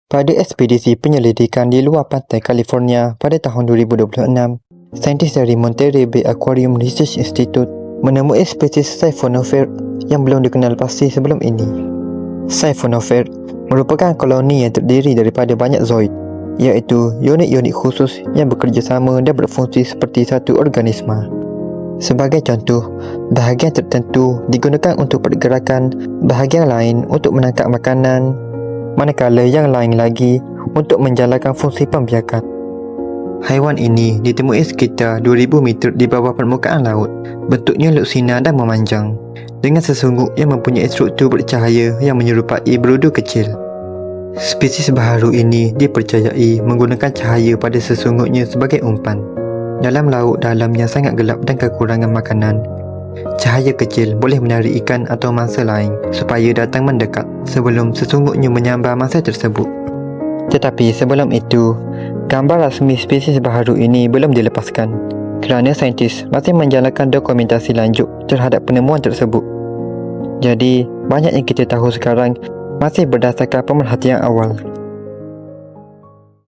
Pada ekspedisi penyelidikan di luar pantai California pada tahun 2026, saintis dari Monterey Bay Aquarium Research Institute menemui spesies Siphonophore yang belum dikenal pasti sebelum ini. Siphonophore merupakan koloni yang terdiri daripada banyak zooid, iaitu unit-unit khusus yang bekerjasama dan berfungsi seperti satu organisma. Sebagai contoh, bahagian tertentu digunakan untuk pergerakan, bahagian lain untuk menangkap makanan, manakala yang lain lagi untuk menjalankan fungsi pembiakan. Haiwan ini ditemui sekitar 2000 meter di bawah permukaan laut. Bentuknya luksina dan memanjang, dengan sesungguh yang mempunyai struktur bercahaya yang menyerupai berudu kecil. Spesies baharu ini dipercayai menggunakan cahaya pada sesungguhnya sebagai umpan. Dalam laut dalam yang sangat gelap dan kekurangan makanan, cahaya kecil boleh menarik ikan atau mangsa lain supaya datang mendekat sebelum sesungguhnya menyambar mangsa tersebut. Tetapi sebelum itu, gambar rasmi spesies baharu ini belum dilepaskan kerana saintis masih menjalankan dokumentasi lanjut terhadap penemuan tersebut. Jadi, banyak yang kita tahu sekarang masih berdasarkan pemerhatian awal.